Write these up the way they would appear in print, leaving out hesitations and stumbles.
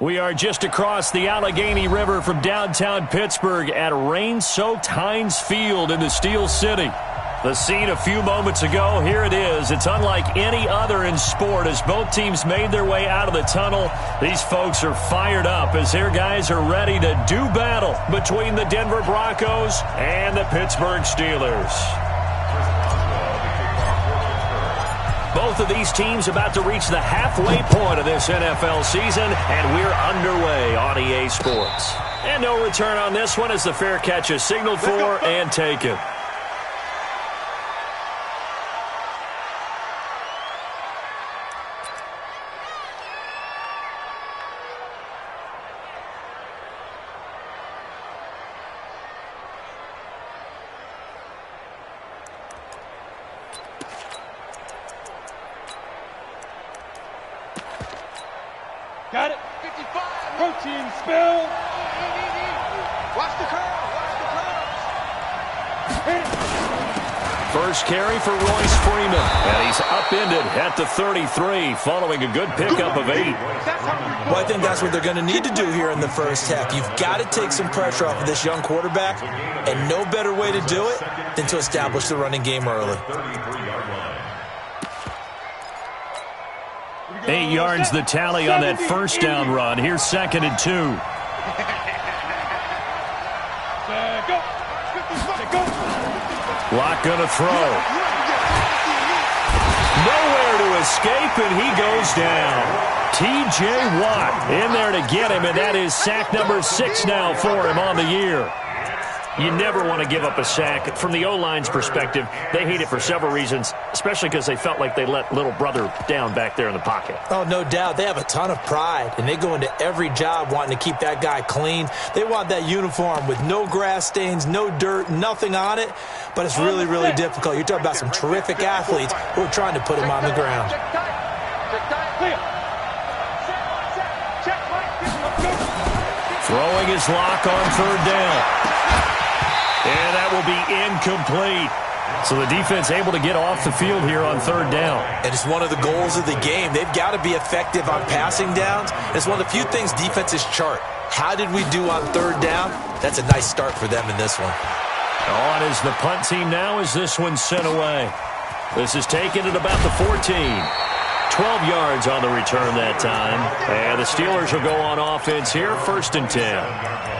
We are just across the Allegheny River from downtown Pittsburgh at rain-soaked Heinz Field in the Steel City. The scene a few moments ago, here it is. It's unlike any other in sport as both teams made their way out of the tunnel. These folks are fired up as their guys are ready to do battle between the Denver Broncos and the Pittsburgh Steelers. Both of these teams about to reach the halfway point of this NFL season, and we're underway on EA Sports. And no return on this one as the fair catch is signaled for and taken. Got it. 55. Protein spill. Watch the curl. First carry for Royce Freeman. And he's upended at the 33 following a good pickup of 8. Well, I think that's what they're going to need to do here in the first half. You've got to take some pressure off of this young quarterback, and no better way to do it than to establish the running game early. 8 yards the tally on that first down run. Here's 2nd and 2. Lock gonna throw. Nowhere to escape, and he goes down. T.J. Watt in there to get him, and that is sack number 6 now for him on the year. You never want to give up a sack. From the O-line's perspective, they hate it for several reasons, especially because they felt like they let little brother down back there in the pocket. Oh, no doubt. They have a ton of pride, and they go into every job wanting to keep that guy clean. They want that uniform with no grass stains, no dirt, nothing on it, but it's really, really difficult. You're talking about some terrific athletes who are trying to put him on the ground. Throwing his lock on 3rd down. And that will be incomplete. So the defense able to get off the field here on 3rd down. And it's one of the goals of the game. They've got to be effective on passing downs. It's one of the few things defenses chart. How did we do on 3rd down? That's a nice start for them in this one. On is the punt team now as this one's sent away. This is taken at about the 14. 12 yards on the return that time. And the Steelers will go on offense here, 1st and 10.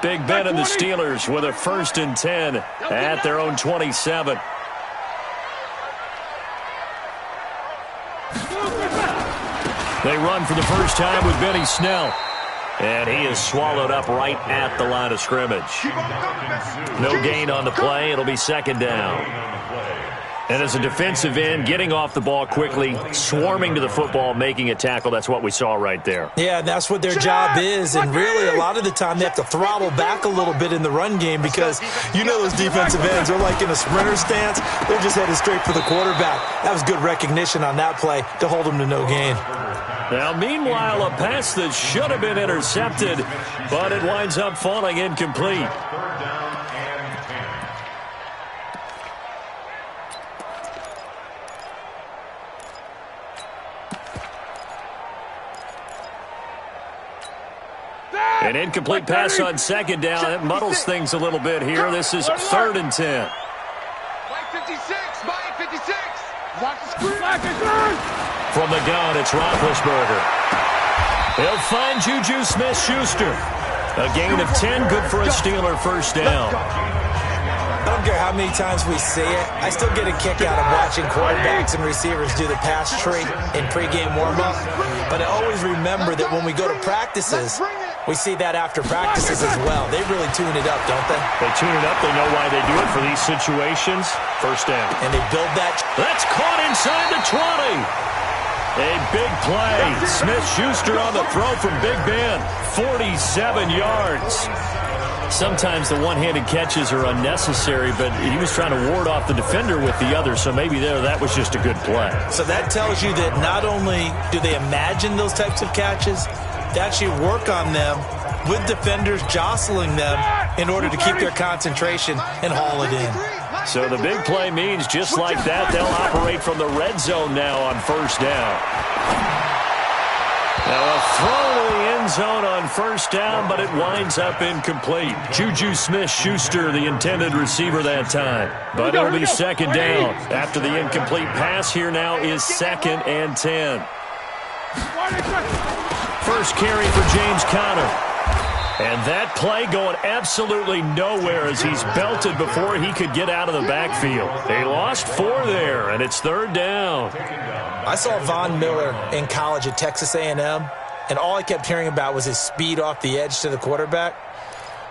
Big Ben and the Steelers with a 1st and 10 at their own 27. They run for the first time with Benny Snell. And he is swallowed up right at the line of scrimmage. No gain on the play. It'll be 2nd down. And as a defensive end, getting off the ball quickly, swarming to the football, making a tackle, that's what we saw right there. Yeah, and that's what their job is. And really, a lot of the time, they have to throttle back a little bit in the run game because you know those defensive ends are like in a sprinter stance. They're just headed straight for the quarterback. That was good recognition on that play to hold them to no gain. Now, meanwhile, a pass that should have been intercepted, but it winds up falling incomplete. An incomplete pass on 2nd down. It muddles things a little bit here. This is 3rd and 10. Mike 56. Watch the screen. From the gun, it's Roethlisberger. He'll find Juju Smith-Schuster. A gain of 10, good for a Steeler 1st down. I don't care how many times we see it. I still get a kick out of watching quarterbacks and receivers do the pass tree in pregame warm-up. But I always remember that when we go to practices, we see that after practices as well. They really tune it up, don't they? They tune it up. They know why they do it for these situations. 1st down. And they build that. That's caught inside the 20. A big play. Smith-Schuster on the throw from Big Ben. 47 yards. Sometimes the one-handed catches are unnecessary, but he was trying to ward off the defender with the other, so maybe that was just a good play. So that tells you that not only do they imagine those types of catches, they actually work on them with defenders jostling them in order to keep their concentration and haul it in. So the big play means just like that, they'll operate from the red zone now on first down. Now a throw to the end zone on first down, but it winds up incomplete. Juju Smith-Schuster, the intended receiver that time. But it'll be second down. After the incomplete pass, here now is 2nd and 10. First carry for James Conner. And that play going absolutely nowhere as he's belted before he could get out of the backfield. They lost 4 there, and it's 3rd down. I saw Von Miller in college at Texas A&M, and all I kept hearing about was his speed off the edge to the quarterback.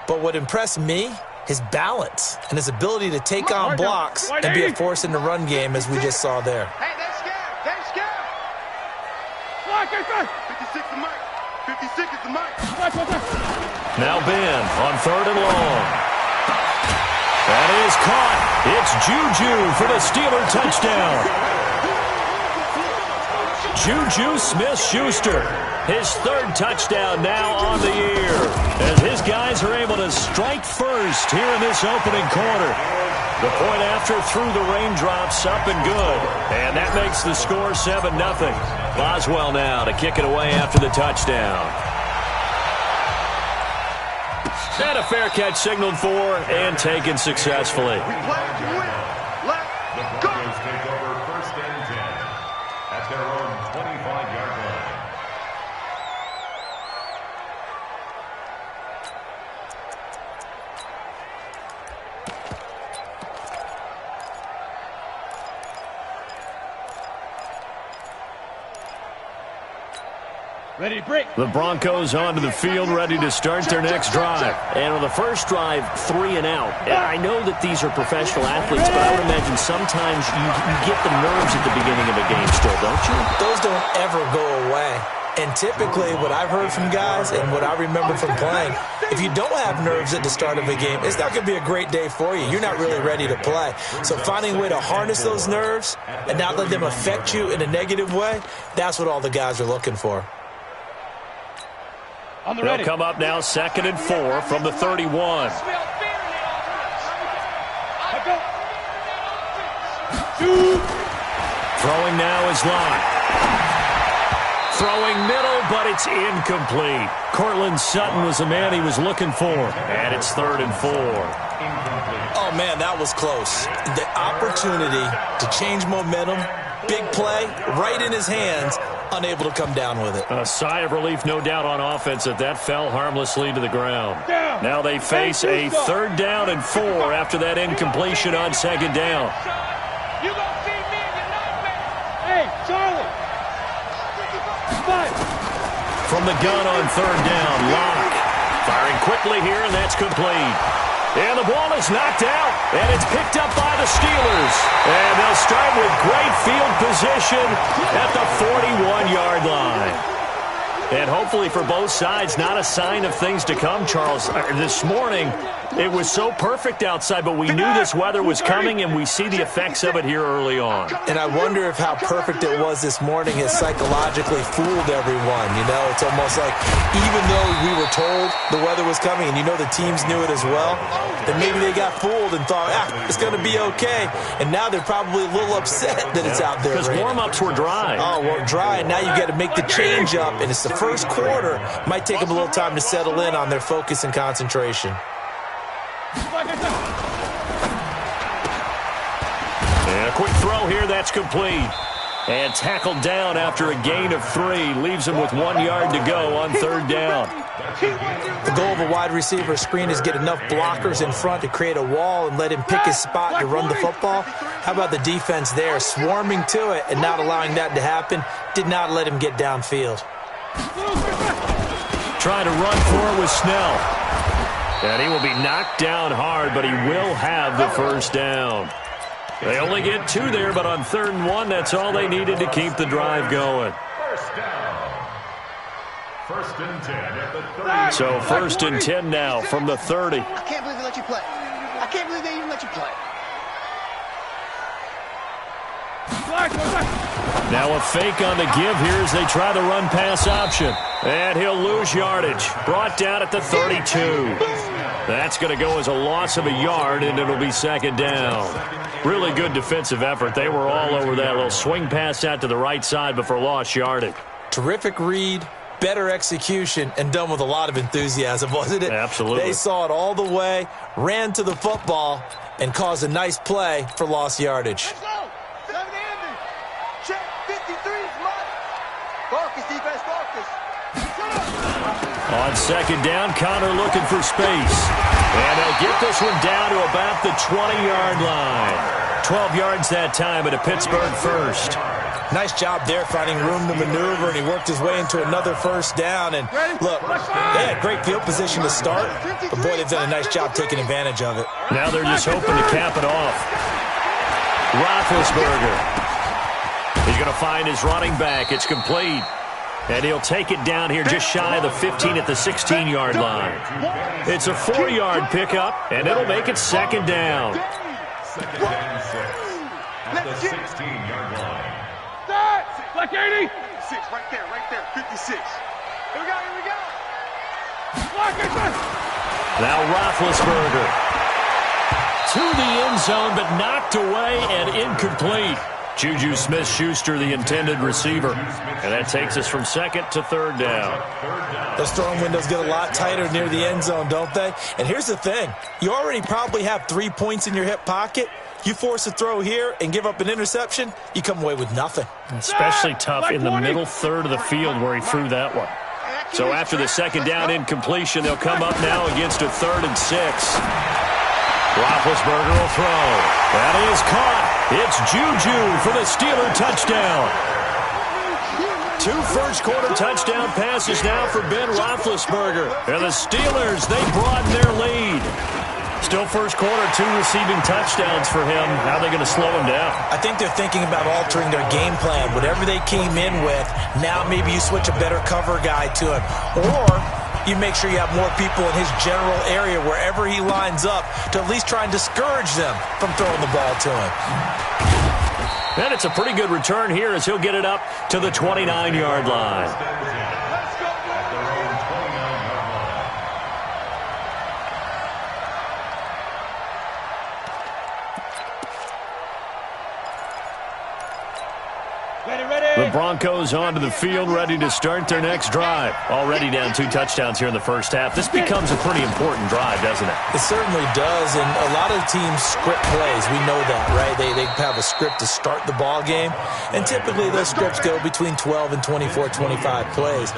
But what impressed me, his balance and his ability to take on blocks and be a force in the run game, as we just saw there. Hey, they're scared. They're scared. 56 the mic. 56 is the mic. Now Ben on 3rd and long. That is caught. It's Juju for the Steeler touchdown. Juju Smith-Schuster, his 3rd touchdown now on the year, as his guys are able to strike first here in this opening quarter. The point after through the raindrops, up and good, and that makes the score 7-0. Boswell now to kick it away after the touchdown. And a fair catch signaled for and taken successfully. We play to win. Let's go. Broncos take over 1st and 10 at their own 25-yard line. Ready to break. The Broncos onto the field, ready to start their next drive. And on the first drive, 3 and out. And I know that these are professional athletes, but I would imagine sometimes you get the nerves at the beginning of a game still, don't you? Those don't ever go away. And typically what I've heard from guys and what I remember from playing, if you don't have nerves at the start of a game, it's not going to be a great day for you. You're not really ready to play. So finding a way to harness those nerves and not let them affect you in a negative way, that's what all the guys are looking for. They'll come up now 2nd and 4 from the 31. Throwing now is Locke. Throwing middle, but it's incomplete. Cortland Sutton was the man he was looking for. And it's 3rd and 4. Oh, man, that was close. The opportunity to change momentum, big play, right in his hands, unable to come down with it. A sigh of relief, no doubt, on offense that fell harmlessly to the ground. Now they face a 3rd down and 4 after that incompletion on 2nd down. You gonna see me in your nightmare. Hey, Charlie. From the gun on 3rd down, Locke firing quickly here, and that's complete. And the ball is knocked out, and it's picked up by the Steelers. And they'll start with great field position at the 41-yard line. And hopefully for both sides, not a sign of things to come, Charles. This morning, it was so perfect outside, but we knew this weather was coming, and we see the effects of it here early on. And I wonder if how perfect it was this morning has psychologically fooled everyone. You know, it's almost like even though we were told the weather was coming, and you know the teams knew it as well, then maybe they got fooled and thought, it's going to be okay. And now they're probably a little upset that it's out there. Because warm-ups were dry. Oh, well, dry, and now you got to make the change up, and it's the first quarter. Might take them a little time to settle in on their focus and concentration. And a quick throw here, that's complete. And tackled down after a gain of 3. Leaves him with 1 yard to go on 3rd down. The goal of a wide receiver screen is get enough blockers in front to create a wall and let him pick his spot to run the football. How about the defense there, swarming to it and not allowing that to happen? Did not let him get downfield. Trying to run for it with Snell. And he will be knocked down hard, but he will have the first down. They only get 2 there, but on 3rd and 1, that's all they needed to keep the drive going. First down. 1st and 10 at the 30. So 1st and 10 now from the 30. I can't believe they let you play. I can't believe they even let you play. Now a fake on the give here as they try the run-pass option. And he'll lose yardage. Brought down at the 32. That's going to go as a loss of a yard, and it'll be second down. Really good defensive effort. They were all over that little swing pass out to the right side, but for lost yardage. Terrific read, better execution, and done with a lot of enthusiasm, wasn't it? Absolutely. They saw it all the way, ran to the football, and caused a nice play for lost yardage. Let's go. 7-handed. Check 53 is mine. Broncos defense, Broncos. On second down, Connor looking for space. And they'll get this one down to about the 20-yard line. 12 yards that time, and a Pittsburgh first. Nice job there finding room to maneuver, and he worked his way into another first down. And look, they had great field position to start, but boy, they've done a nice job taking advantage of it. Now they're just hoping to cap it off. Roethlisberger. He's going to find his running back. It's complete. And he'll take it down here just shy of the 15 at the 16-yard line. It's a 4-yard pickup, and it'll make it second down. Second and 6 at the 16-yard line. Like 80. 6, right there, 56. Here we go. Now Roethlisberger to the end zone, but knocked away and incomplete. Juju Smith-Schuster, the intended receiver. And that takes us from second to third down. Those throwing windows get a lot tighter near the end zone, don't they? And here's the thing. You already probably have 3 points in your hip pocket. You force a throw here and give up an interception, you come away with nothing. Especially tough in the middle third of the field where he threw that one. So after the second down incompletion, they'll come up now against a 3rd and 6. Roethlisberger will throw. That is caught. It's Juju for the Steeler touchdown. 2 first-quarter touchdown passes now for Ben Roethlisberger. And the Steelers, they broaden their lead. Still first quarter, 2 receiving touchdowns for him. How are they going to slow him down? I think they're thinking about altering their game plan. Whatever they came in with, now maybe you switch a better cover guy to him. Or you make sure you have more people in his general area wherever he lines up to at least try and discourage them from throwing the ball to him. And it's a pretty good return here as he'll get it up to the 29-yard line. The Broncos onto the field, ready to start their next drive. Already down 2 touchdowns here in the first half. This becomes a pretty important drive, doesn't it? It certainly does, and a lot of teams script plays. We know that, right? They have a script to start the ball game, and typically those scripts go between 12 and 24, 25 plays.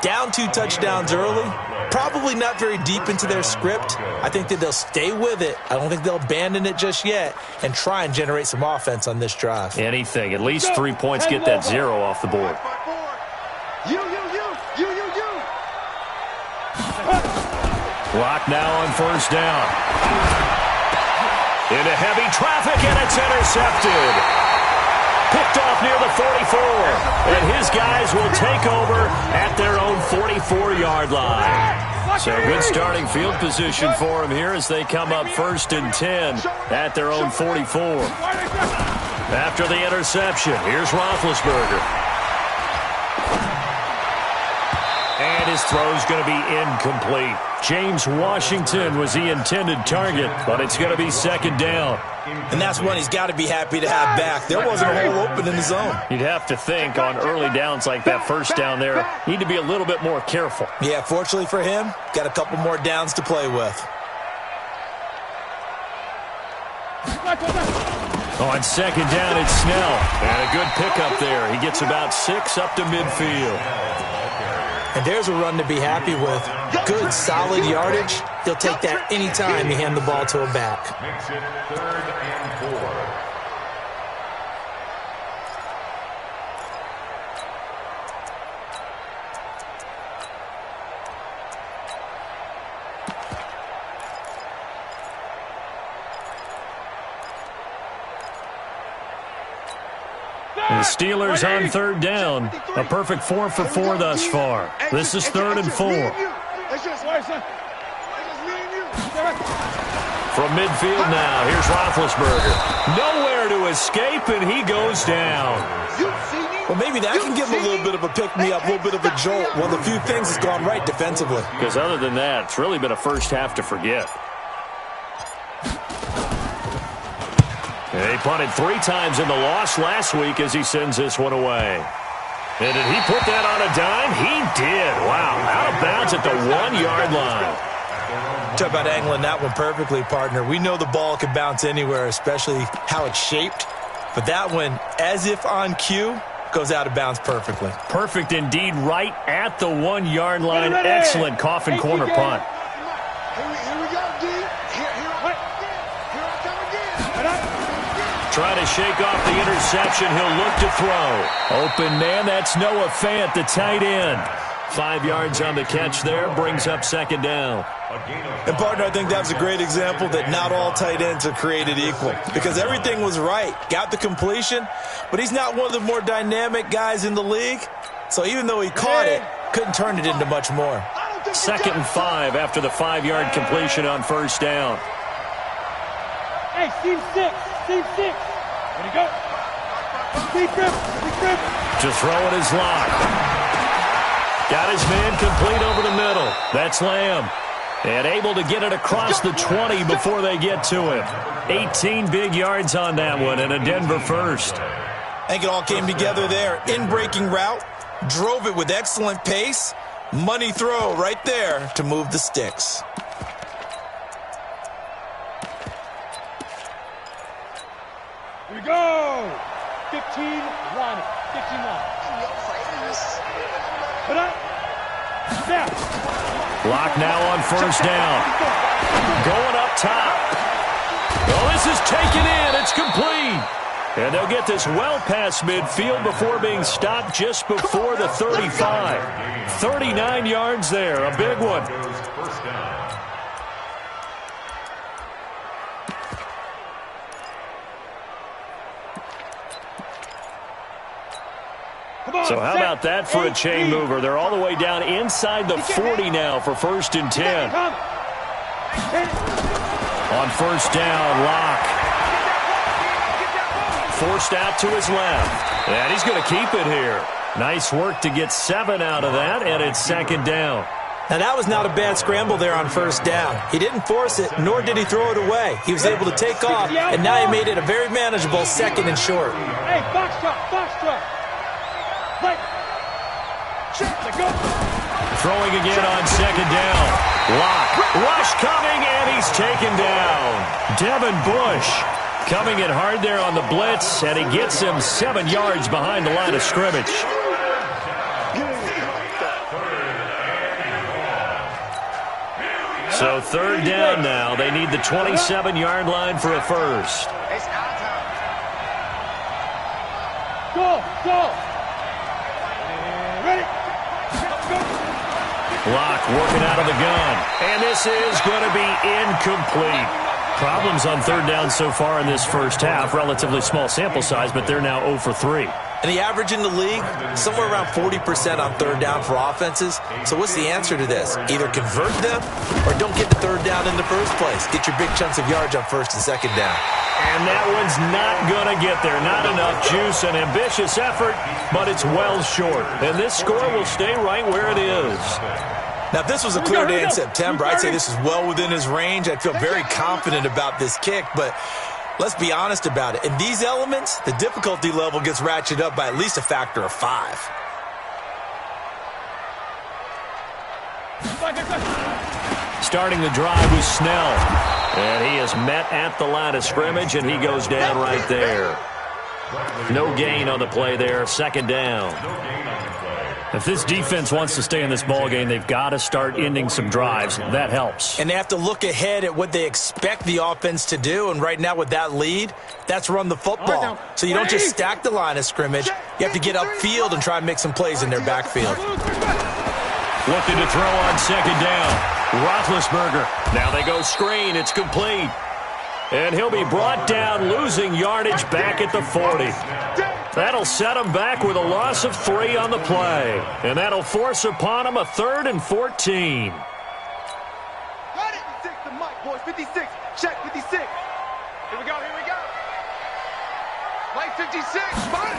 Down 2 touchdowns early, probably not very deep into their script. I think that they'll stay with it. I don't think they'll abandon it just yet and try and generate some offense on this drive. Anything. At least 3 points, get that 0 off the board. You. Clock now on first down. Into heavy traffic, and it's intercepted. Picked off near the 44, and his guys will take over at their own 44-yard line. So good starting field position for them here as they come up 1st and 10 at their own 44. After the interception, here's Roethlisberger. And his throw's going to be incomplete. James Washington was the intended target, but it's going to be second down. And that's one he's got to be happy to have back. There wasn't a hole open in the zone. You'd have to think on early downs like that first down there, need to be a little bit more careful. Yeah, fortunately for him, got a couple more downs to play with. On second down, it's Snell. And a good pickup there. He gets about 6 up to midfield. And there's a run to be happy with. Good, solid yardage. He'll take that anytime you hand the ball to a back. Makes it 3rd and 4. The Steelers on 3rd down. A perfect 4 for 4 thus far. This is 3rd and 4. From midfield now, here's Roethlisberger. Nowhere to escape, and he goes down. Well, maybe that can give him a little bit of a pick-me-up, a little bit of a jolt. Well, the few things has gone right defensively. Because other than that, it's really been a first half to forget. He punted 3 times in the loss last week as he sends this one away. And did he put that on a dime? He did. Wow, out of bounds at the 1-yard line. Talk about angling that one perfectly, partner. We know the ball can bounce anywhere, especially how it's shaped. But that one, as if on cue, goes out of bounds perfectly. Perfect indeed, right at the 1-yard line. Excellent coffin corner punt. Here we go, D. Here I come again. Try to shake off the interception. He'll look to throw. Open man, that's Noah Fant, the tight end. 5 yards on the catch there, brings up second down. And, partner, I think that was a great example that not all tight ends are created equal. Because everything was right. Got the completion, but he's not one of the more dynamic guys in the league. So even though he caught it, couldn't turn it into much more. 2nd and 5 after the 5-yard completion on first down. Hey, Steve 6. Steve 6. Ready to go. Steve Grip. Just throwing his lock. Got his man complete over the middle. That's Lamb. And able to get it across the 20 before they get to him. 18 big yards on that one and a Denver first. I think it all came together there. In-breaking route. Drove it with excellent pace. Money throw right there to move the sticks. Here we go. 15 line. 15 line. Put up. Snap. Lock now on first down. Going up top. Oh, this is taken in. It's complete. And they'll get this well past midfield before being stopped just before the 35. 39 yards there. A big one. So how about that for a chain mover? They're all the way down inside the 40 now for 1st and 10. On first down, Locke. Forced out to his left. And he's going to keep it here. Nice work to get 7 out of that, and it's 2nd down. Now, that was not a bad scramble there on first down. He didn't force it, nor did he throw it away. He was able to take off, and now he made it a very manageable 2nd and short. Hey, box truck. Throwing again on 2nd down. Locke. Rush coming, and he's taken down. Devin Bush coming in hard there on the blitz, and he gets him 7 yards behind the line of scrimmage. So 3rd down now. They need the 27-yard line for a first. It's our time. Go. Ready. Locke working out of the gun. And this is going to be incomplete. Problems on 3rd down so far in this first half. Relatively small sample size, but they're now 0 for 3. And the average in the league, somewhere around 40% on 3rd down for offenses. So what's the answer to this? Either convert them or don't get the 3rd down in the first place. Get your big chunks of yards on 1st and 2nd down. And that one's not going to get there. Not enough juice. An ambitious effort, but it's well short. And this score will stay right where it is. Now, if this was a clear day in September, I'd say this is well within his range. I'd feel very confident about this kick, but let's be honest about it. In these elements, the difficulty level gets ratcheted up by at least a factor of 5. Starting the drive with Snell. And he is met at the line of scrimmage, and he goes down right there. No gain on the play there. 2nd down. If this defense wants to stay in this ballgame, they've got to start ending some drives. That helps. And they have to look ahead at what they expect the offense to do. And right now with that lead, that's run the football. So you don't just stack the line of scrimmage. You have to get upfield and try and make some plays in their backfield. Looking to throw on 2nd down. Roethlisberger. Now they go screen. It's complete. And he'll be brought down, losing yardage back at the 40. That'll set him back with a loss of 3 on the play. And that'll force upon him a 3rd and 14. Got it. 56 to Mike, boys. 56. Check 56. Here we go, here we go. Like 56, fine.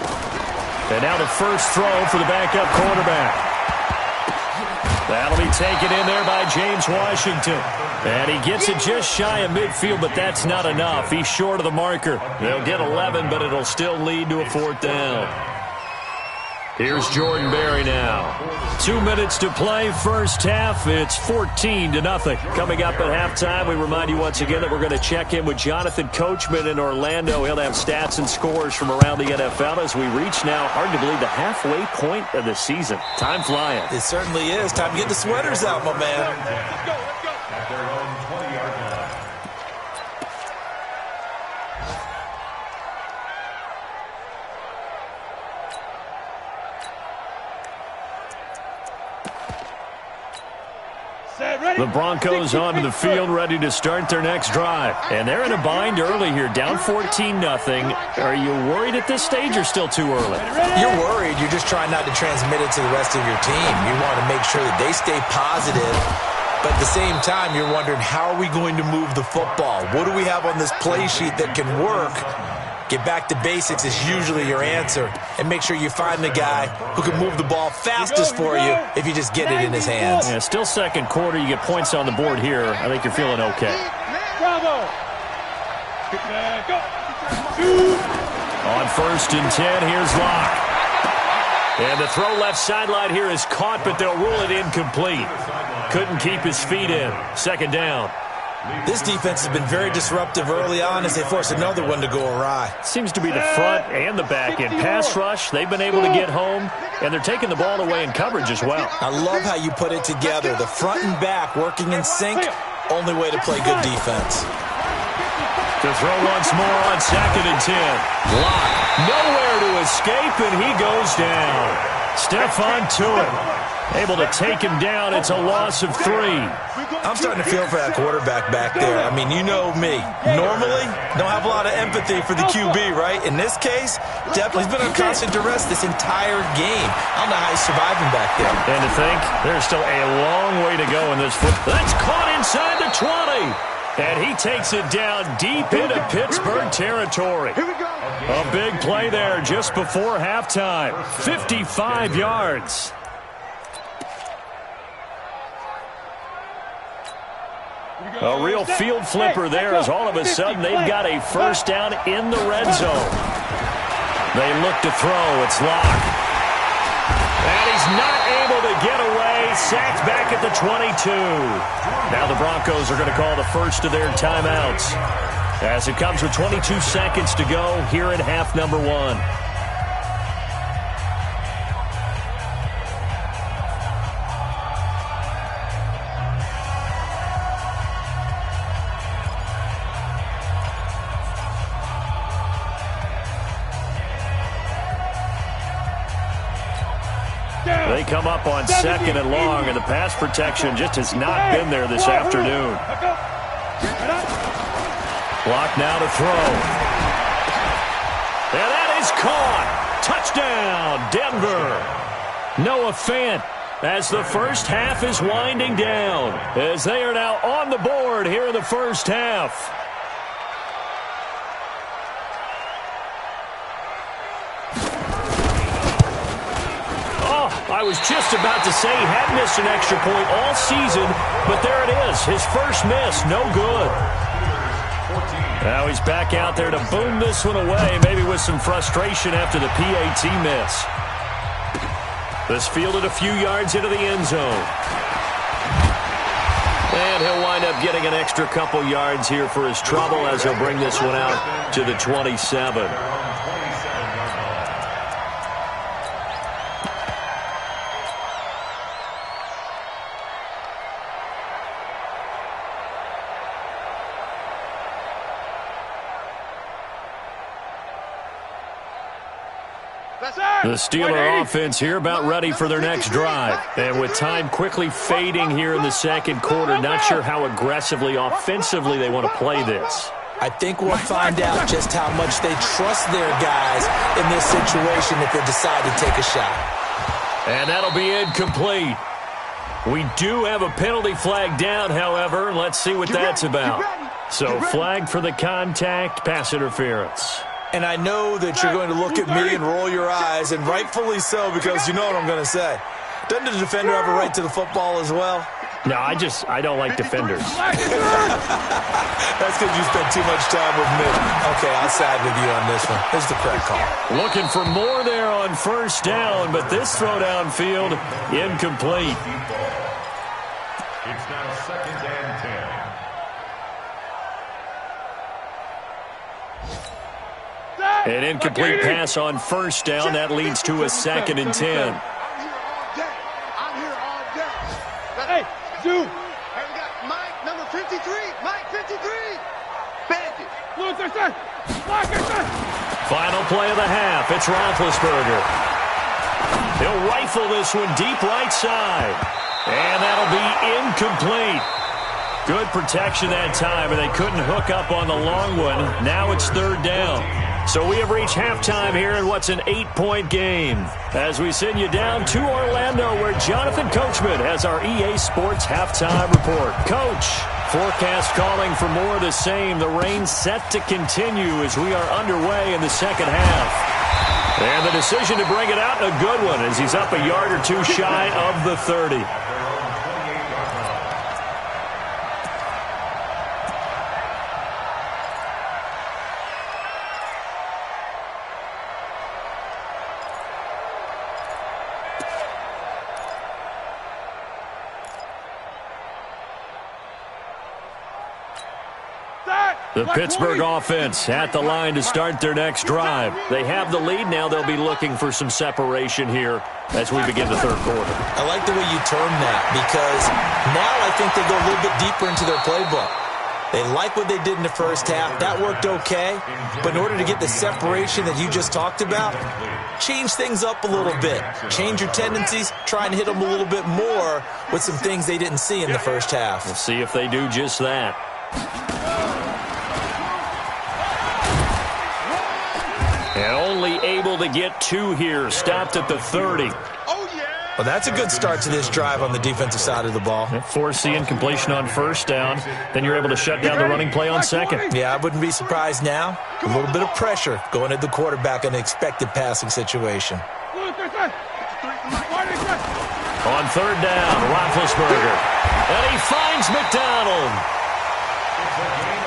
And now the first throw for the backup quarterback. That'll be taken in there by James Washington. And he gets it just shy of midfield, but that's not enough. He's short of the marker. They'll get 11, but it'll still lead to a 4th down. Here's Jordan Berry now. 2 minutes to play, first half. It's 14-0. Coming up at halftime, we remind you once again that we're going to check in with Jonathan Coachman in Orlando. He'll have stats and scores from around the NFL as we reach now, hard to believe, the halfway point of the season. Time flying. It certainly is. Time to get the sweaters out, my man. Let's go, let's go. At their own 20-yard line. The Broncos onto the field, ready to start their next drive. And they're in a bind early here, down 14-0. Are you worried at this stage or still too early? You're worried. You're just trying not to transmit it to the rest of your team. You want to make sure that they stay positive. But at the same time, you're wondering, how are we going to move the football? What do we have on this play sheet that can work? Get back to basics is usually your answer. And make sure you find the guy who can move the ball fastest for you if you just get it in his hands. Yeah, still second quarter. You get points on the board here. I think you're feeling okay. Bravo. Go. On 1st and 10, here's Locke. And the throw left sideline here is caught, but they'll rule it incomplete. Couldn't keep his feet in. 2nd down. This defense has been very disruptive early on as they force another one to go awry. Seems to be the front and the back end. Pass rush, they've been able to get home, and they're taking the ball away in coverage as well. I love how you put it together. The front and back working in sync, only way to play good defense. To throw once more on 2nd and 10. Locke, nowhere to escape, and he goes down. Stephon Tuitt able to take him down. It's a loss of 3. I'm starting to feel for that quarterback back there. I mean, you know me. Normally, don't have a lot of empathy for the QB, right? In this case, definitely he's been on constant duress this entire game. I don't know how he's surviving back there. And to think, there's still a long way to go in this foot. That's caught inside the 20. And he takes it down deep into Pittsburgh territory. Here we go. A big play there just before halftime. 55 yards. A real field flipper there as all of a sudden they've got a first down in the red zone. They look to throw. It's Locke. And he's not able to get away. Sacked back at the 22. Now the Broncos are going to call the first of their timeouts as it comes with 22 seconds to go here in half number 1. They come up on 2nd and long, and the pass protection just has not been there this afternoon. Block now to throw. And that is caught. Touchdown, Denver. Noah Fant as the first half is winding down, as they are now on the board here in the first half. I was just about to say he had missed an extra point all season, but there it is. His first miss, no good. Now he's back out there to boom this one away, maybe with some frustration after the PAT miss. This fielded a few yards into the end zone. And he'll wind up getting an extra couple yards here for his trouble as he'll bring this one out to the 27. The Steeler offense here about ready for their next drive. And with time quickly fading here in the second quarter, not sure how aggressively, offensively they want to play this. I think we'll find out just how much they trust their guys in this situation if they decide to take a shot. And that'll be incomplete. We do have a penalty flag down, however. Let's see what that's about. So flag for the contact, pass interference. And I know that you're going to look at me and roll your eyes, and rightfully so, because you know what I'm going to say. Doesn't the defender have a right to the football as well? No, I don't like defenders. That's because you spent too much time with me. Okay, I'll side with you on this one. Here's the correct call. Looking for more there on first down, but this throw downfield, incomplete. It's now 2nd and 10. An incomplete pass on first down. That leads to a 2nd and 10. I'm here all day. Hey, Zoom. Hey, we got Mike, number 53. Mike, 53. Bandit. Luther, son. Locker, son. Final play of the half. It's Roethlisberger. He'll rifle this one deep right side. And that'll be incomplete. Good protection that time, and they couldn't hook up on the long one. Now it's 3rd down. So we have reached halftime here in what's an 8-point game. As we send you down to Orlando, where Jonathan Coachman has our EA Sports halftime report. Coach, forecast calling for more of the same. The rain set to continue as we are underway in the second half. And the decision to bring it out, a good one, as he's up a yard or two shy of the 30. The Pittsburgh offense at the line to start their next drive. They have the lead now. They'll be looking for some separation here as we begin the 3rd quarter. I like the way you term that, because now I think they go a little bit deeper into their playbook. They like what they did in the first half. That worked okay. But in order to get the separation that you just talked about, change things up a little bit. Change your tendencies. Try and hit them a little bit more with some things they didn't see in the first half. We'll see if they do just that. And only able to get 2 here. Stopped at the 30. Oh, yeah. Well, that's a good start to this drive on the defensive side of the ball. Force the incompletion on first down. Then you're able to shut down the running play on second. Yeah, I wouldn't be surprised now. A little bit of pressure going at the quarterback in an expected passing situation. On 3rd down, Roethlisberger. And he finds McDonald.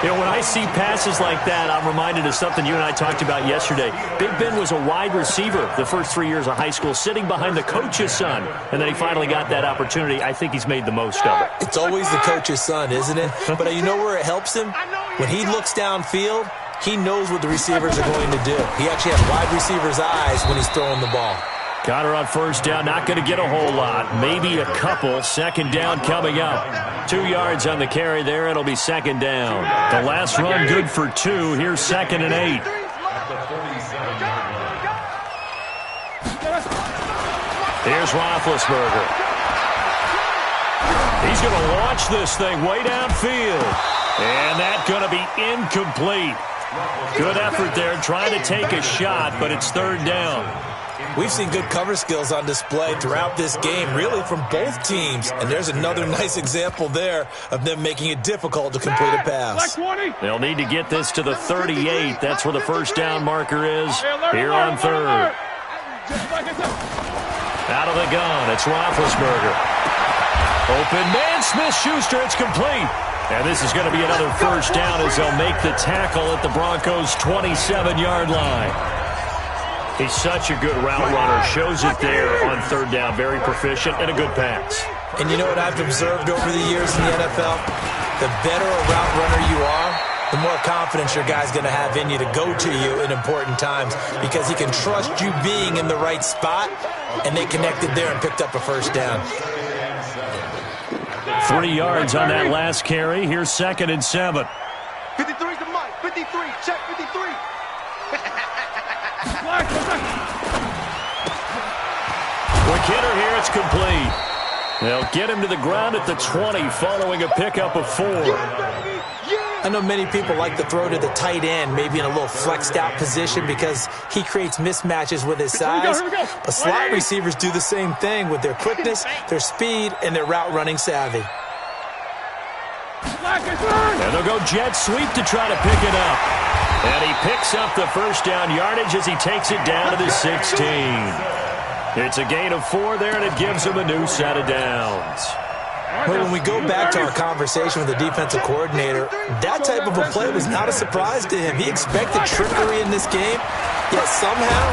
You know, when I see passes like that, I'm reminded of something you and I talked about yesterday. Big Ben was a wide receiver the first 3 years of high school, sitting behind the coach's son, and then he finally got that opportunity. I think he's made the most of it. It's always the coach's son, isn't it? But you know where it helps him? When he looks downfield, he knows what the receivers are going to do. He actually has wide receivers' eyes when he's throwing the ball. Counter on first down, not going to get a whole lot. Maybe a couple. 2nd down coming up. 2 yards on the carry there. It'll be 2nd down. The last run good for 2. Here's 2nd and 8. Here's Roethlisberger. He's going to launch this thing way downfield. And that's going to be incomplete. Good effort there, trying to take a shot, but it's 3rd down. We've seen good cover skills on display throughout this game, really from both teams. And there's another nice example there of them making it difficult to complete a pass. They'll need to get this to the 38. That's where the first down marker is here on 3rd. Out of the gun, it's Roethlisberger. Open man, Smith-Schuster, it's complete. And this is going to be another first down as they'll make the tackle at the Broncos' 27-yard line. He's such a good route runner. Shows it there on 3rd down. Very proficient and a good pass. And you know what I've observed over the years in the NFL? The better a route runner you are, the more confidence your guy's going to have in you to go to you in important times, because he can trust you being in the right spot, and they connected there and picked up a first down. 3 yards on that last carry. Here's 2nd and 7. 53 to Mike. 53. Check 53. Quick hitter here. It's complete. They'll get him to the ground at the 20 following a pickup of 4. I know many people like to throw to the tight end, maybe in a little flexed out position because he creates mismatches with his size. But slot receivers do the same thing with their quickness, their speed, and their route running savvy. And they'll go jet sweep to try to pick it up. And he picks up the first down yardage as he takes it down to the 16. It's a gain of 4 there, and it gives him a new set of downs. Well, when we go back to our conversation with the defensive coordinator, that type of a play was not a surprise to him. He expected trickery in this game, yet somehow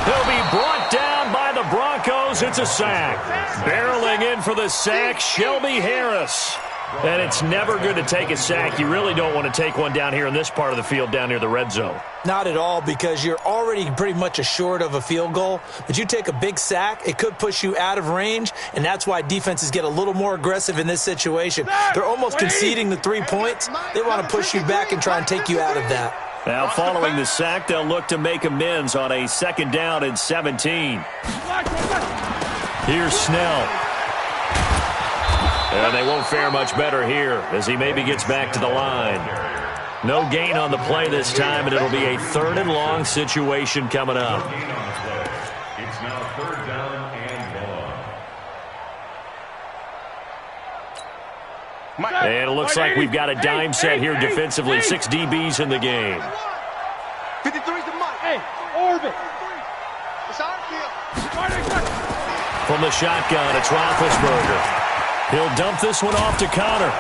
he'll be brought down by the Broncos. It's a sack. Barreling in for the sack, Shelby Harris. And it's never good to take a sack. You really don't want to take one down here in this part of the field down near the red zone. Not at all, because you're already pretty much assured of a field goal. But you take a big sack, it could push you out of range, and that's why defenses get a little more aggressive in this situation. They're almost conceding the 3 points. They want to push you back and try and take you out of that. Now, following the sack, they'll look to make amends on a 2nd down and 17. Here's Snell. And they won't fare much better here as he maybe gets back to the line. No gain on the play this time, and it'll be a 3rd and long situation coming up. It's now 3rd down and 1. And it looks like we've got a dime set here defensively. 6 DBs in the game. 53's the Mike. Hey, orbit. It's our field. From the shotgun, it's Roethlisberger. He'll dump this one off to Connor.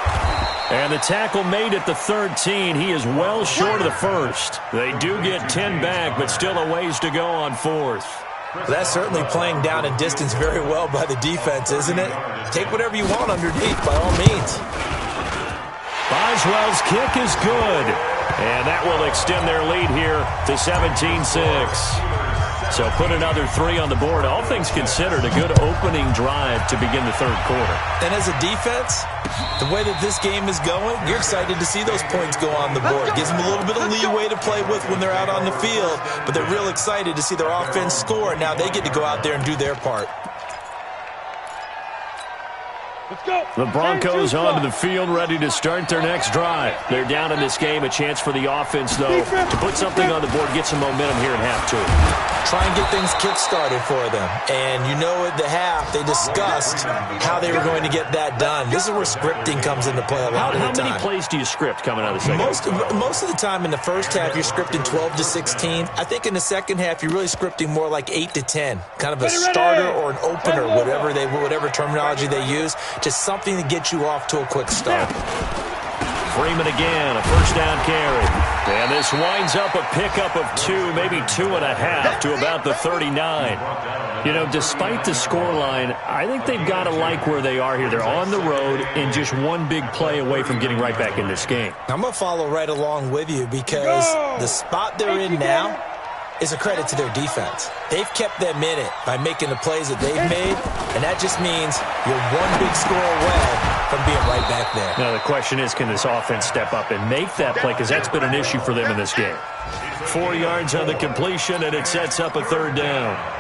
And the tackle made at the 13. He is well short of the 1st. They do get 10 back, but still a ways to go on 4th. Well, that's certainly playing down in distance very well by the defense, isn't it? Take whatever you want underneath, by all means. Boswell's kick is good. And that will extend their lead here to 17-6. So put another 3 on the board. All things considered, a good opening drive to begin the 3rd quarter. And as a defense, the way that this game is going, you're excited to see those points go on the board. Gives them a little bit of leeway to play with when they're out on the field, but they're real excited to see their offense score. Now they get to go out there and do their part. Let's go. The Broncos onto the field, ready to start their next drive. They're down in this game. A chance for the offense, though, to put something on the board, get some momentum here in half 2. Try and get things kick-started for them. And you know at the half, they discussed how they were going to get that done. This is where scripting comes into play a lot of the time. How many plays do you script coming out of the second? Most of the time in the first half, you're scripting 12 to 16. I think in the second half, you're really scripting more like 8 to 10. Kind of a starter or an opener, whatever terminology they use. Just something to get you off to a quick start. Freeman again, a 1st down carry. And this winds up a pickup of 2, maybe 2.5 to about the 39. You know, despite the scoreline, I think they've got to like where they are here. They're on the road and just one big play away from getting right back in this game. I'm going to follow right along with you because the spot they're in now is a credit to their defense. They've kept them in it by making the plays that they've made, and that just means you're one big score away from being right back there. Now the question is, can this offense step up and make that play? Because that's been an issue for them in this game. 4 yards on the completion, and it sets up a 3rd down.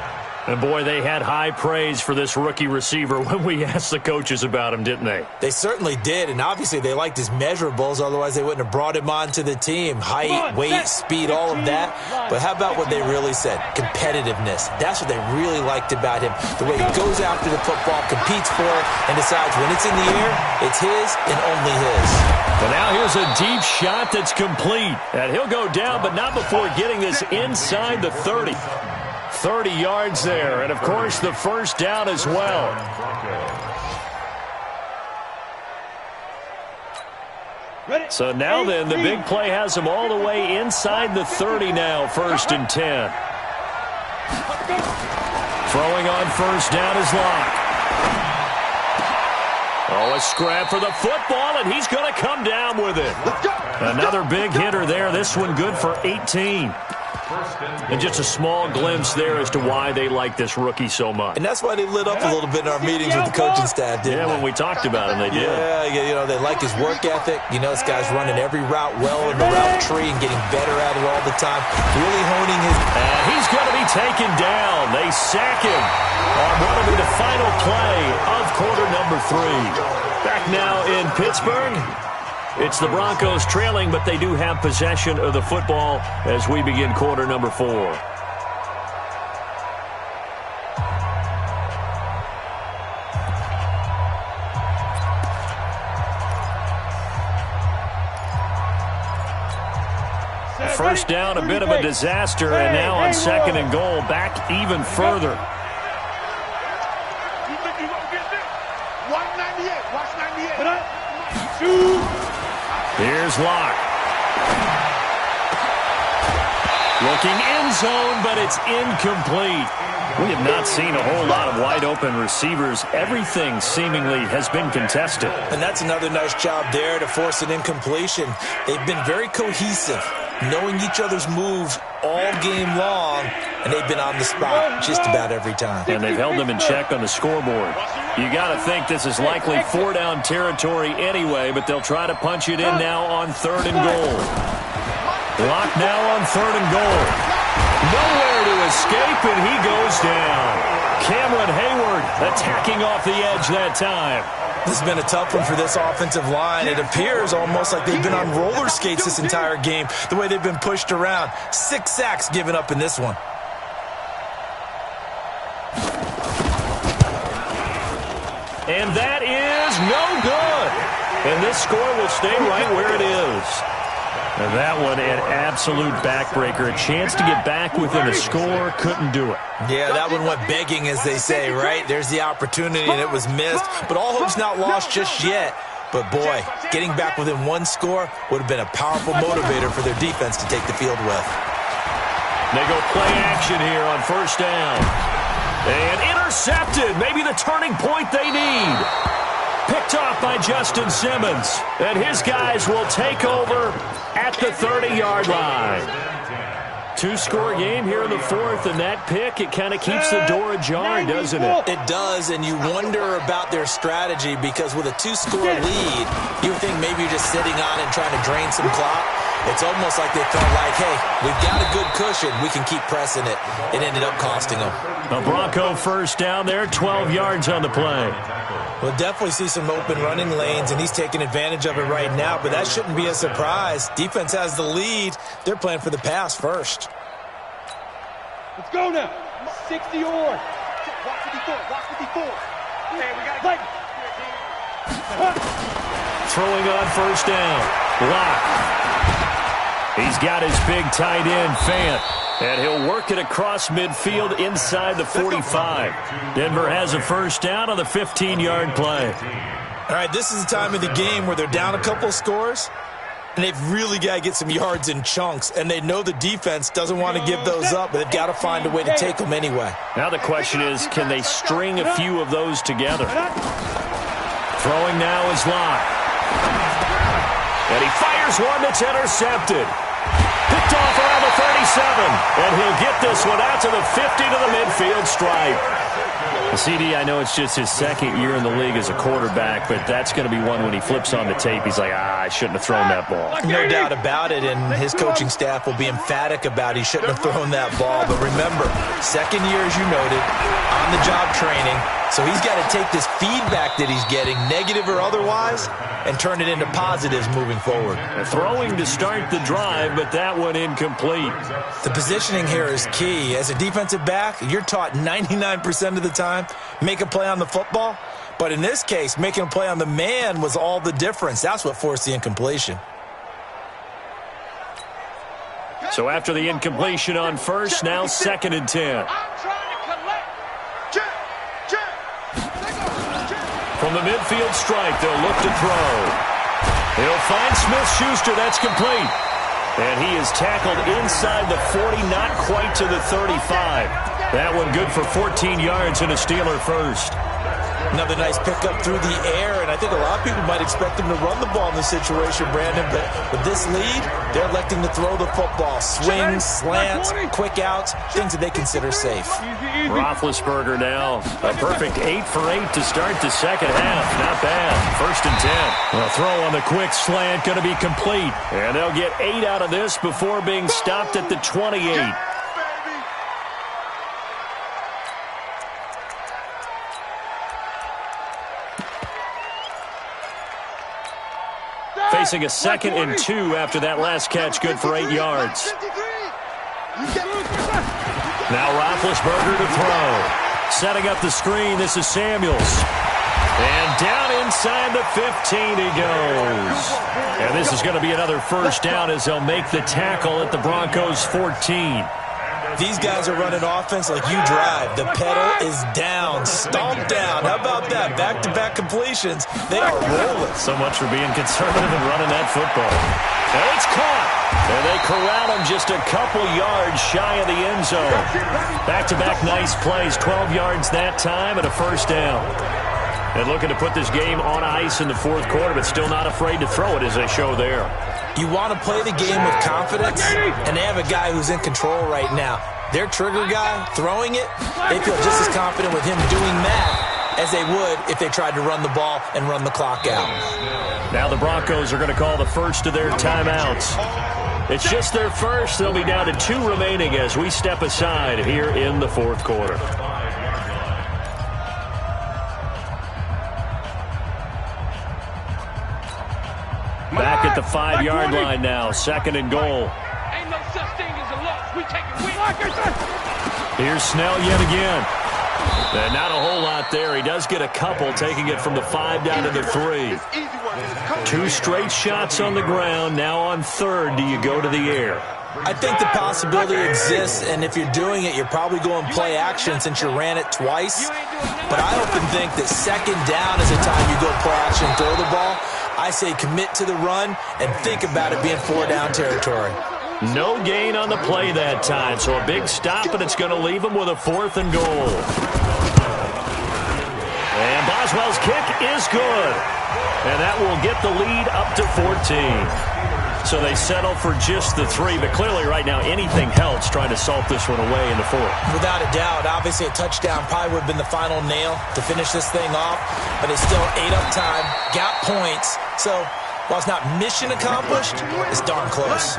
And, boy, they had high praise for this rookie receiver when we asked the coaches about him, didn't they? They certainly did, and obviously they liked his measurables. Otherwise, they wouldn't have brought him onto the team. Height, weight, speed, all of that. But how about what they really said? Competitiveness. That's what they really liked about him. The way he goes after the football, competes for it, and decides when it's in the air, it's his and only his. But now here's a deep shot that's complete. And he'll go down, but not before getting this inside the 30. 30 yards there, and of course the 1st down as well. So now then, the big play has him all the way inside the 30 now, 1st and 10. Throwing on 1st down is Locke. Oh, a scrap for the football, and he's going to come down with it. Another big hitter there, this one good for 18. And just a small glimpse there as to why they like this rookie so much. And that's why they lit up a little bit in our meetings with the coaching staff, didn't they? Yeah, when we talked about him, they did. Yeah, you know, they like his work ethic. You know, this guy's running every route well in the route tree and getting better at it all the time. Really honing his... And he's going to be taken down. They sack him on what will be the final play of quarter number 3. Back now in Pittsburgh. It's the Broncos trailing, but they do have possession of the football as we begin quarter number 4. down, a bit of a disaster, and now on second and goal, back even further. Here's Locke. Looking end zone, but it's incomplete. We have not seen a whole lot of wide-open receivers. Everything seemingly has been contested. And that's another nice job there to force an incompletion. They've been very cohesive, knowing each other's moves all game long, and they've been on the spot just about every time. And they've held them in check on the scoreboard. You got to think this is likely four-down territory anyway, but they'll try to punch it in now on third and goal. Locke now on third and goal. Nowhere to escape, and he goes down. Cameron Hayward attacking off the edge that time. This has been a tough one for this offensive line. It appears almost like they've been on roller skates this entire game, the way they've been pushed around. 6 sacks given up in this one. And that is no good. And this score will stay right where it is. And that one, an absolute backbreaker. A chance to get back within a score, couldn't do it. Yeah, that one went begging, as they say, right? There's the opportunity, and it was missed. But all hope's not lost just yet. But, boy, getting back within one score would have been a powerful motivator for their defense to take the field with. They go play action here on first down. And intercepted. Maybe the turning point they need. Picked off by Justin Simmons. And his guys will take over at the 30-yard line. 2-score game here in the fourth, and that pick, it kind of keeps the door ajar, doesn't it? It does, and you wonder about their strategy, because with a 2-score lead, you think maybe you're just sitting on it and trying to drain some clock. It's almost like they felt like, hey, we've got a good cushion. We can keep pressing it. It ended up costing them. A Bronco first down there, 12 yards on the play. We'll definitely see some open running lanes, and he's taking advantage of it right now, but that shouldn't be a surprise. Defense has the lead. They're playing for the pass first. Let's go now. 60 or. Watch 54. Watch 54. Hey, we got it. Throwing on first down. Locke. He's got his big tight end, Fant. And he'll work it across midfield inside the 45. Denver has a first down on the 15-yard play. All right, this is the time of the game where they're down a couple scores, and they've really got to get some yards in chunks, and they know the defense doesn't want to give those up, but they've got to find a way to take them anyway. Now the question is, can they string a few of those together? Throwing now is Locke. And he fires one that's intercepted. Picked off around the 37, and he'll get this one out to the 50 to the midfield stripe. CD, I know it's just his second year in the league as a quarterback, but that's going to be one when he flips on the tape. He's like, I shouldn't have thrown that ball. No doubt about it, and his coaching staff will be emphatic about he shouldn't have thrown that ball. But remember, second year, as you noted, on-the-job training, so he's got to take this feedback that he's getting, negative or otherwise, and turn it into positives moving forward. Throwing to start the drive, but that one incomplete. The positioning here is key. As a defensive back, you're taught 99% of the time, make a play on the football. But in this case, making a play on the man was all the difference. That's what forced the incompletion. So after the incompletion on first, now 2nd and 10. From the midfield stripe, they'll look to throw. He'll find Smith-Schuster. That's complete. And he is tackled inside the 40, not quite to the 35. That one good for 14 yards and a Steeler first. Another nice pickup through the air, and I think a lot of people might expect him to run the ball in this situation, Brandon, but with this lead, they're electing to throw the football. Swings, slants, quick outs, things that they consider safe. Roethlisberger now, a perfect 8 for 8 to start the second half. Not bad. 1st and 10. A throw on the quick slant going to be complete, and they'll get 8 out of this before being stopped at the 28. Facing a 2nd and 2 after that last catch, good for 8 yards. Now Roethlisberger to throw. Setting up the screen, this is Samuels. And down inside the 15 he goes. And this is going to be another first down as they'll make the tackle at the Broncos 14. These guys are running offense like you drive. The pedal is down, stomped down. How about that? Back-to-back completions. They are rolling. So much for being conservative and running that football. And it's caught. And they corral him just a couple yards shy of the end zone. Back-to-back nice plays. 12 yards that time and a first down. And looking to put this game on ice in the fourth quarter, but still not afraid to throw it as they show there. You want to play the game with confidence, and they have a guy who's in control right now. Their trigger guy, throwing it, they feel just as confident with him doing that as they would if they tried to run the ball and run the clock out. Now the Broncos are going to call the first of their timeouts. It's just their first. They'll be down to 2 remaining as we step aside here in the fourth quarter. Back at the 5-yard line now, 2nd and goal. Ain't no such thing as a loss. We take it. Here's Snell yet again. And not a whole lot there. He does get a couple, taking it from the 5 down to the 3. 2 straight shots on the ground. Now on 3rd, do you go to the air? I think the possibility exists, and if you're doing it, you're probably going play action since you ran it twice. But I often think that 2nd down is the time you go play action and throw the ball. I say commit to the run and think about it being 4-down territory. No gain on the play that time, so a big stop, and it's going to leave them with a 4th and goal. And Boswell's kick is good. And that will get the lead up to 14. So they settle for just the 3, but clearly right now anything helps trying to salt this one away in the 4th. Without a doubt, obviously a touchdown probably would have been the final nail to finish this thing off, but it's still 8 up time, got points. So while it's not mission accomplished, it's darn close.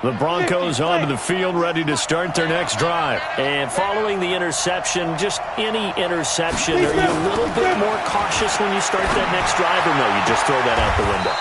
The Broncos onto the field, ready to start their next drive. And following the interception, just any interception, are you a little bit more cautious when you start that next drive, or no, you just throw that out the window?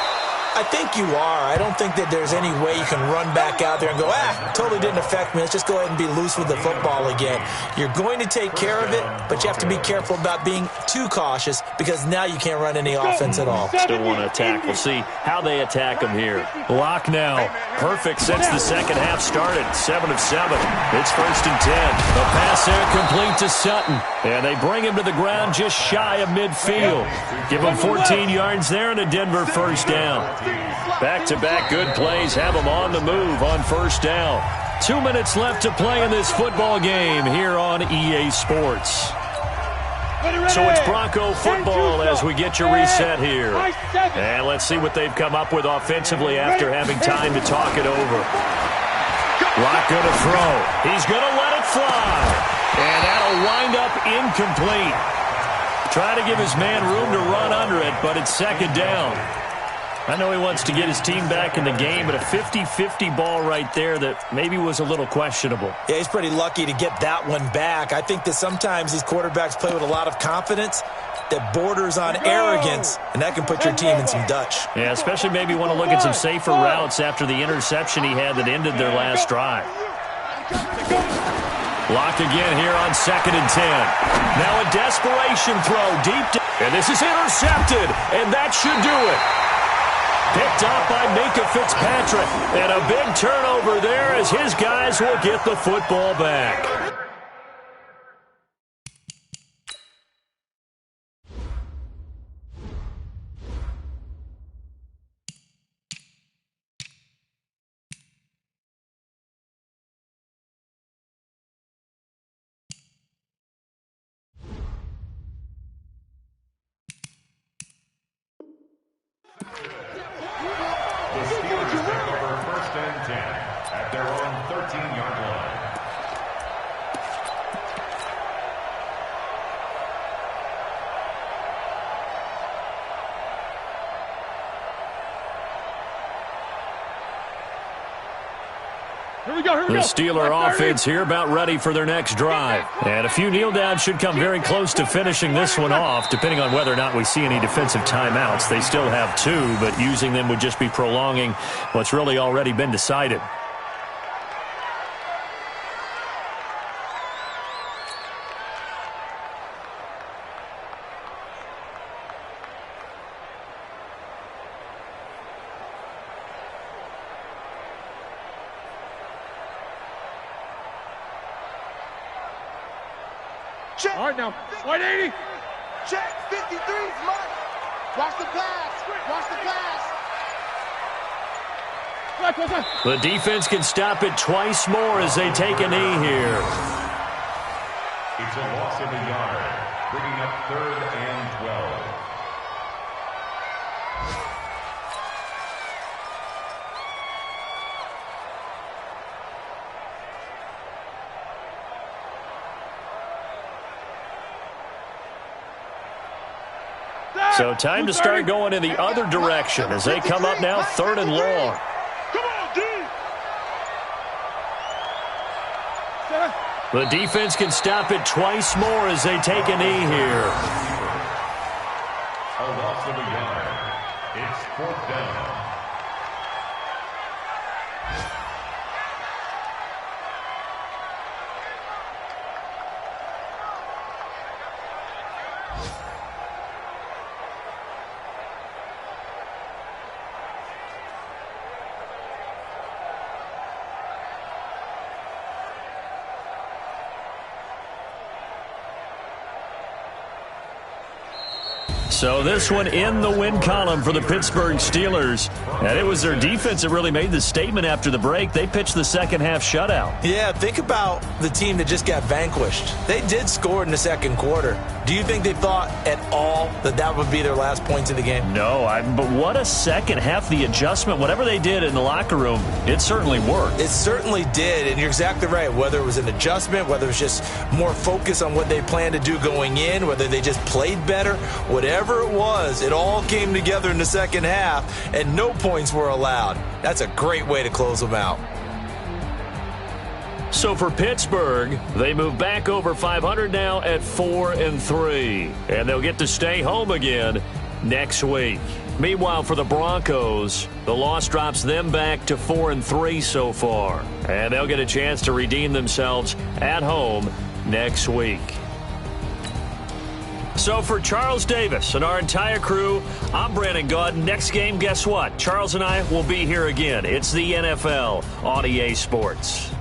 I think you are. I don't think that there's any way you can run back out there and go, totally didn't affect me. Let's just go ahead and be loose with the football again. You're going to take care of it, but you have to be careful about being too cautious because now you can't run any offense at all. Still want to attack. We'll see how they attack them here. Lock now. Perfect since the second half started. 7 of 7. It's 1st and 10. The pass there complete to Sutton. And they bring him to the ground just shy of midfield. Give him 14 yards there and a Denver first down. Back-to-back good plays have them on the move on first down. 2 minutes left to play in this football game here on EA Sports. So it's Bronco football as we get your reset here. And let's see what they've come up with offensively after having time to talk it over. Lock going to throw. He's going to let it fly. And that'll wind up incomplete. Trying to give his man room to run under it, but it's 2nd down. I know he wants to get his team back in the game, but a 50-50 ball right there that maybe was a little questionable. Yeah, he's pretty lucky to get that one back. I think that sometimes these quarterbacks play with a lot of confidence that borders on arrogance, and that can put your team in some Dutch. Yeah, especially maybe want to look at some safer routes after the interception he had that ended their last drive. Locked again here on 2nd and 10. Now a desperation throw deep down. And this is intercepted, and that should do it. Picked up by Minka Fitzpatrick. And a big turnover there as his guys will get the football back. The Steelers take over 1st and 10 at their own 13-yard line. The Steeler offense here about ready for their next drive. And a few kneel downs should come very close to finishing this one off, depending on whether or not we see any defensive timeouts. They still have 2, but using them would just be prolonging what's really already been decided. Check. All right, now. 180. Check. 53's mine. Watch the pass. Watch the pass. The defense can stop it twice more as they take a knee here. It's a loss of a yard, bringing up 3rd and 12. So time to start going in the other direction as they come up now 3rd and long. Come on, D. The defense can stop it twice more as they take a knee here. A loss of a yard. It's 4th down. So this one in the win column for the Pittsburgh Steelers. And it was their defense that really made the statement after the break. They pitched the second half shutout. Yeah, think about the team that just got vanquished. They did score in the second quarter. Do you think they thought at all that that would be their last points of the game? No, but what a second half. The adjustment, whatever they did in the locker room, it certainly worked. It certainly did, and you're exactly right. Whether it was an adjustment, whether it was just more focus on what they planned to do going in, whether they just played better, whatever it was, it all came together in the second half, and no points were allowed. That's a great way to close them out. So for Pittsburgh, they move back over 500 now at 4-3, and they'll get to stay home again next week. Meanwhile, for the Broncos, the loss drops them back to 4-3 so far, and they'll get a chance to redeem themselves at home next week. So for Charles Davis and our entire crew, I'm Brandon Gaudin. Next game, guess what? Charles and I will be here again. It's the NFL on EA Sports.